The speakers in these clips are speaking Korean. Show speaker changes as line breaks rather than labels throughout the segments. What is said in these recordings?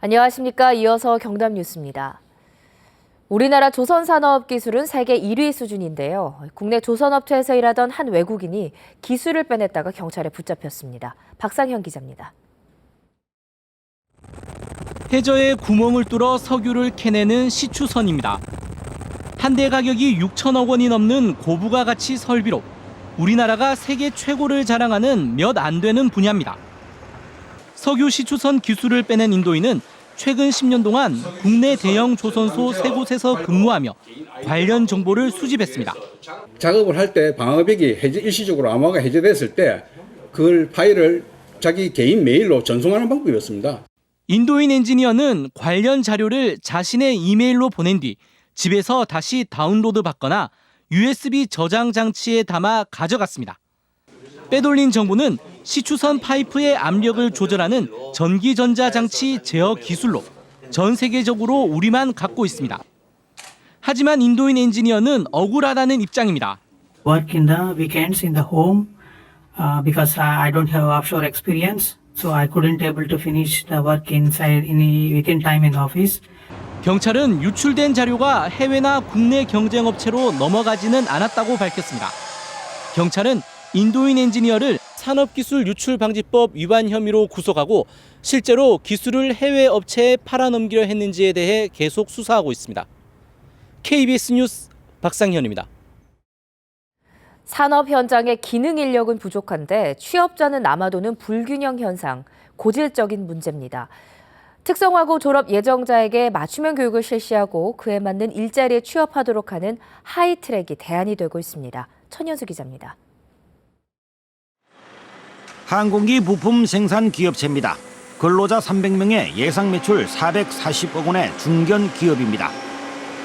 안녕하십니까. 이어서 경남 뉴스입니다. 우리나라 조선산업기술은 세계 1위 수준인데요. 국내 조선업체에서 일하던 한 외국인이 기술을 빼냈다가 경찰에 붙잡혔습니다. 박상현 기자입니다.
해저에 구멍을 뚫어 석유를 캐내는 시추선입니다. 한 대 가격이 6천억 원이 넘는 고부가 가치 설비로 우리나라가 세계 최고를 자랑하는 몇 안 되는 분야입니다. 석유 시추선 기술을 빼낸 인도인은 최근 10년 동안 국내 대형 조선소 3곳에서 근무하며 관련 정보를 수집했습니다.
작업을 할 때 방화벽이 일시적으로 암호가 해제됐을 때 그 파일을 자기 개인 메일로 전송하는 방법이었습니다.
인도인 엔지니어는 관련 자료를 자신의 이메일로 보낸 뒤 집에서 다시 다운로드 받거나 USB 저장 장치에 담아 가져갔습니다. 빼돌린 정보는 시추선 파이프의 압력을 조절하는 전기전자장치 제어 기술로 전 세계적으로 우리만 갖고 있습니다. 하지만 인도인 엔지니어는 억울하다는 입장입니다.
Work in the weekends in the home because I don't have offshore experience, so I couldn't able to finish the work within time in office.
경찰은 유출된 자료가 해외나 국내 경쟁업체로 넘어가지는 않았다고 밝혔습니다. 경찰은 인도인 엔지니어를 산업기술유출방지법 위반 혐의로 구속하고 실제로 기술을 해외 업체에 팔아넘기려 했는지에 대해 계속 수사하고 있습니다. KBS 뉴스 박상현입니다.
산업 현장의 기능 인력은 부족한데 취업자는 남아도는 불균형 현상, 고질적인 문제입니다. 특성화고 졸업 예정자에게 맞춤형 교육을 실시하고 그에 맞는 일자리에 취업하도록 하는 하이트랙이 대안이 되고 있습니다. 천연수 기자입니다.
항공기 부품 생산 기업체입니다. 근로자 300명에 예상 매출 440억 원의 중견 기업입니다.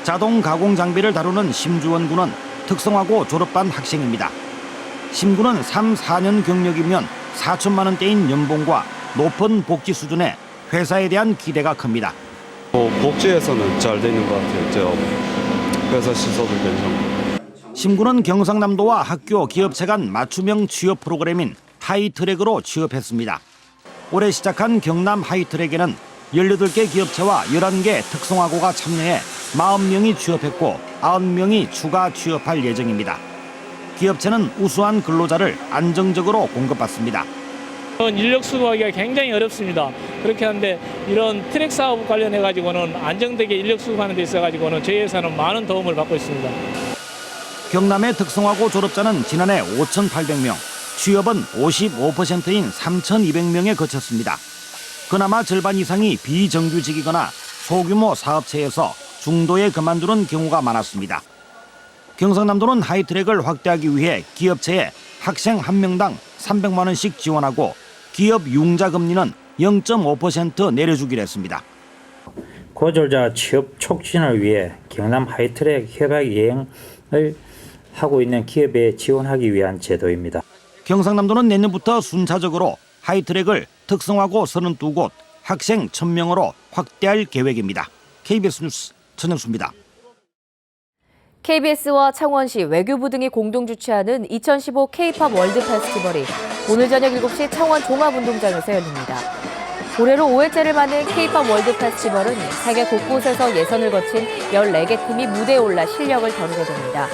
자동 가공 장비를 다루는 심주원 군은 특성화고 졸업반 학생입니다. 심 군은 3, 4년 경력이면 4천만 원대인 연봉과 높은 복지 수준에 회사에 대한 기대가 큽니다.
복지에서는 잘 되는 것 같아요. 회사 시설도 괜찮고.
심 군은 경상남도와 학교, 기업체 간 맞춤형 취업 프로그램인 하이트랙으로 취업했습니다. 올해 시작한 경남 하이트랙에는 18개 기업체와 11개 특성화고가 참여해 40명이 취업했고 90명이 추가 취업할 예정입니다. 기업체는 우수한 근로자를 안정적으로 공급받습니다.
인력 수급하기가 굉장히 어렵습니다. 그렇게 하는데 이런 트랙 사업 관련해 가지고는 안정되게 인력 수급하는 데 있어 가지고는 저희 회사는 많은 도움을 받고 있습니다.
경남의 특성화고 졸업자는 지난해 5,800명, 취업은 55%인 3,200명에 그쳤습니다. 그나마 절반 이상이 비정규직이거나 소규모 사업체에서 중도에 그만두는 경우가 많았습니다. 경상남도는 하이트랙을 확대하기 위해 기업체에 학생 1명당 300만 원씩 지원하고 기업 융자 금리는 0.5% 내려주기로 했습니다.
고졸자 취업 촉진을 위해 경남 하이트랙 협약 이행을 하고 있는 기업에 지원하기 위한 제도입니다.
경상남도는 내년부터 순차적으로 하이트랙을 특성화고 32곳, 학생 1,000명으로 확대할 계획입니다. KBS 뉴스 천영수입니다.
KBS와 창원시, 외교부 등이 공동 주최하는 2015 K-팝 월드 페스티벌이 오늘 저녁 7시 창원 종합운동장에서 열립니다. 올해로 5회째를 맞는 K-팝 월드 페스티벌은 세계 곳곳에서 예선을 거친 14개 팀이 무대에 올라 실력을 겨루게 됩니다.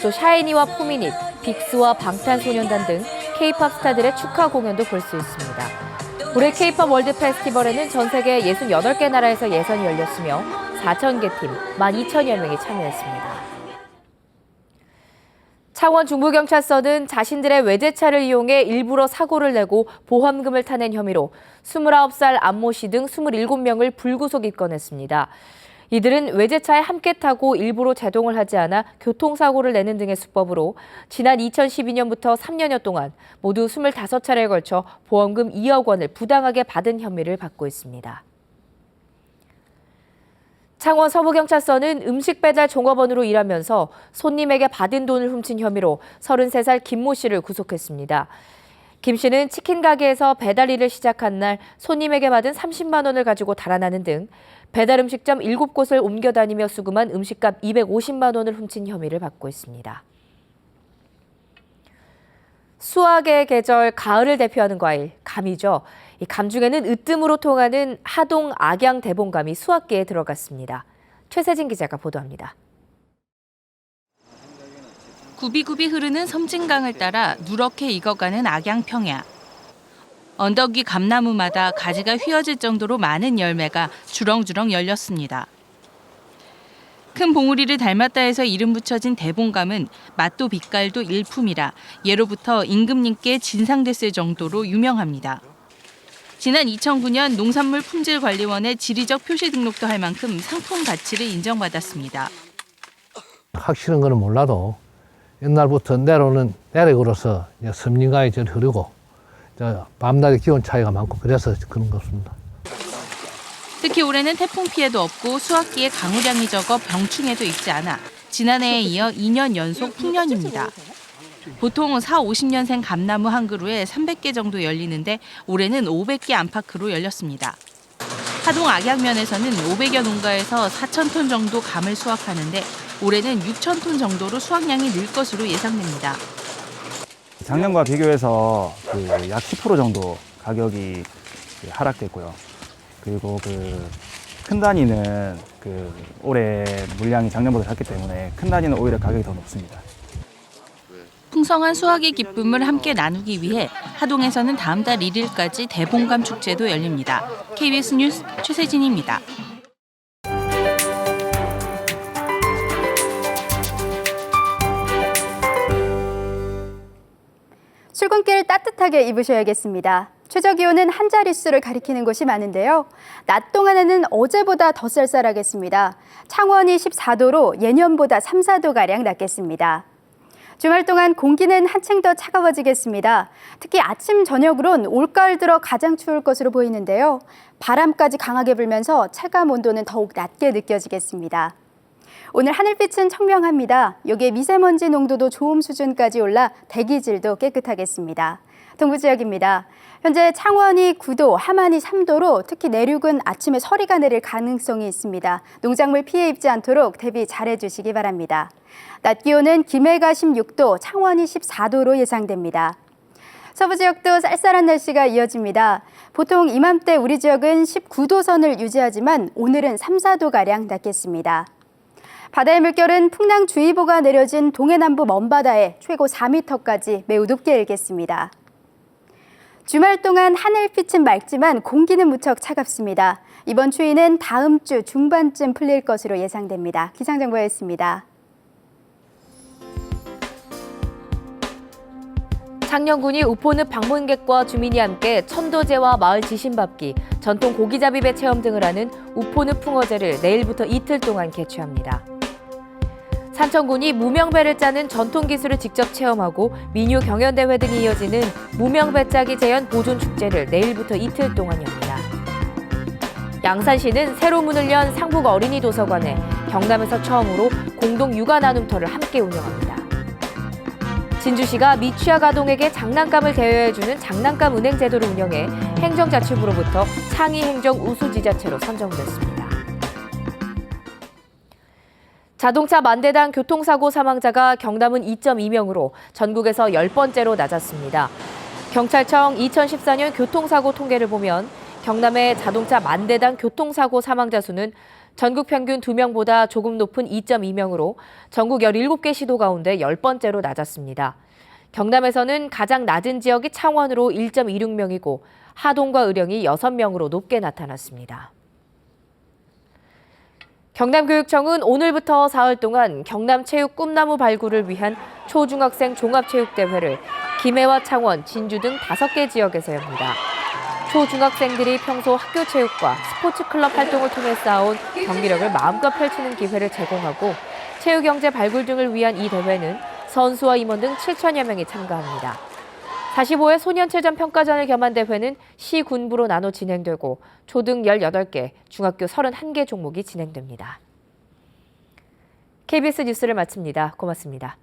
또 샤이니와 포미닛, 빅스와 방탄소년단 등 K-팝 스타들의 축하 공연도 볼 수 있습니다. 올해 K-팝 월드 페스티벌에는 전 세계 68개 나라에서 예선이 열렸으며 4,000개 팀, 12,000여 명이 참여했습니다. 창원 중부경찰서는 자신들의 외제차를 이용해 일부러 사고를 내고 보험금을 타낸 혐의로 29살 안모 씨 등 27명을 불구속 입건했습니다. 이들은 외제차에 함께 타고 일부러 제동을 하지 않아 교통사고를 내는 등의 수법으로 지난 2012년부터 3년여 동안 모두 25차례에 걸쳐 보험금 2억 원을 부당하게 받은 혐의를 받고 있습니다. 창원 서부경찰서는 음식 배달 종업원으로 일하면서 손님에게 받은 돈을 훔친 혐의로 33살 김모 씨를 구속했습니다. 김 씨는 치킨 가게에서 배달 일을 시작한 날 손님에게 받은 30만 원을 가지고 달아나는 등 배달 음식점 7곳을 옮겨다니며 수금한 음식값 250만 원을 훔친 혐의를 받고 있습니다. 수확의 계절 가을을 대표하는 과일, 감이죠. 이 감 중에는 으뜸으로 통하는 하동 악양 대봉감이 수확기에 들어갔습니다. 최세진 기자가 보도합니다.
굽이굽이 흐르는 섬진강을 따라 누렇게 익어가는 악양평야. 언덕 위 감나무마다 가지가 휘어질 정도로 많은 열매가 주렁주렁 열렸습니다. 큰 봉우리를 닮았다 해서 이름 붙여진 대봉감은 맛도 빛깔도 일품이라 예로부터 임금님께 진상됐을 정도로 유명합니다. 지난 2009년 농산물품질관리원의 지리적 표시 등록도 할 만큼 상품 가치를 인정받았습니다.
확실한 거는 몰라도 옛날부터 내려오는 내력으로서 섬진강이 저 흐르고 밤낮의 기온 차이가 많고 그래서 그런 것 같습니다.
특히 올해는 태풍 피해도 없고 수확기에 강우량이 적어 병충해도 있지 않아 지난해에 이어 2년 연속 풍년입니다. 보통 4, 50년생 감나무 한 그루에 300개 정도 열리는데 올해는 500개 안팎으로 열렸습니다. 하동 악양면에서는 500여 농가에서 4,000톤 정도 감을 수확하는데 올해는 6,000톤 정도로 수확량이 늘 것으로 예상됩니다.
작년과 비교해서 약 10% 정도 가격이 하락됐고요. 그리고 큰 단위는 올해 물량이 작년보다 작기 때문에 큰 단위는 오히려 가격이 더 높습니다.
풍성한 수확의 기쁨을 함께 나누기 위해 하동에서는 다음 달 1일까지 대봉감 축제도 열립니다. KBS 뉴스 최세진입니다.
출근길 따뜻하게 입으셔야겠습니다. 최저기온은 한 자릿수를 가리키는 곳이 많은데요. 낮 동안에는 어제보다 더 쌀쌀하겠습니다. 창원이 14도로 예년보다 3, 4도가량 낮겠습니다. 주말 동안 공기는 한층 더 차가워지겠습니다. 특히 아침, 저녁으론 올가을 들어 가장 추울 것으로 보이는데요. 바람까지 강하게 불면서 체감 온도는 더욱 낮게 느껴지겠습니다. 오늘 하늘빛은 청명합니다. 여기에 미세먼지 농도도 좋음 수준까지 올라 대기질도 깨끗하겠습니다. 동부 지역입니다. 현재 창원이 9도, 함안이 3도로 특히 내륙은 아침에 서리가 내릴 가능성이 있습니다. 농작물 피해 입지 않도록 대비 잘해 주시기 바랍니다. 낮 기온은 김해가 16도, 창원이 14도로 예상됩니다. 서부 지역도 쌀쌀한 날씨가 이어집니다. 보통 이맘때 우리 지역은 19도 선을 유지하지만 오늘은 3, 4도가량 낮겠습니다. 바다의 물결은 풍랑주의보가 내려진 동해남부 먼바다에 최고 4m까지 매우 높게 일겠습니다. 주말 동안 하늘빛은 맑지만 공기는 무척 차갑습니다. 이번 추위는 다음 주 중반쯤 풀릴 것으로 예상됩니다. 기상정보였습니다.
창녕군이 우포늪 방문객과 주민이 함께 천도제와 마을 지신밟기, 전통 고기잡이 배 체험 등을 하는 우포늪 풍어제를 내일부터 이틀 동안 개최합니다. 산청군이 무명배를 짜는 전통 기술을 직접 체험하고 민요 경연대회 등이 이어지는 무명배짜기 재현 보존축제를 내일부터 이틀 동안 엽니다. 양산시는 새로 문을 연 상북 어린이 도서관에 경남에서 처음으로 공동 육아 나눔터를 함께 운영합니다. 진주시가 미취학 아동에게 장난감을 대여해주는 장난감 은행 제도를 운영해 행정자치부로부터 창의 행정 우수 지자체로 선정됐습니다. 자동차 만대당 교통사고 사망자가 경남은 2.2명으로 전국에서 10번째로 낮았습니다. 경찰청 2014년 교통사고 통계를 보면 경남의 자동차 만대당 교통사고 사망자 수는 전국 평균 2명보다 조금 높은 2.2명으로 전국 17개 시도 가운데 10번째로 낮았습니다. 경남에서는 가장 낮은 지역이 창원으로 1.26명이고 하동과 의령이 6명으로 높게 나타났습니다. 경남교육청은 오늘부터 사흘 동안 경남체육 꿈나무 발굴을 위한 초중학생 종합체육대회를 김해와 창원, 진주 등 5개 지역에서 엽니다. 초중학생들이 평소 학교 체육과 스포츠 클럽 활동을 통해 쌓아온 경기력을 마음껏 펼치는 기회를 제공하고 체육경제 발굴 등을 위한 이 대회는 선수와 임원 등 7천여 명이 참가합니다. 45회 소년체전 평가전을 겸한 대회는 시 군부로 나눠 진행되고 초등 18개, 중학교 31개 종목이 진행됩니다. KBS 뉴스를 마칩니다. 고맙습니다.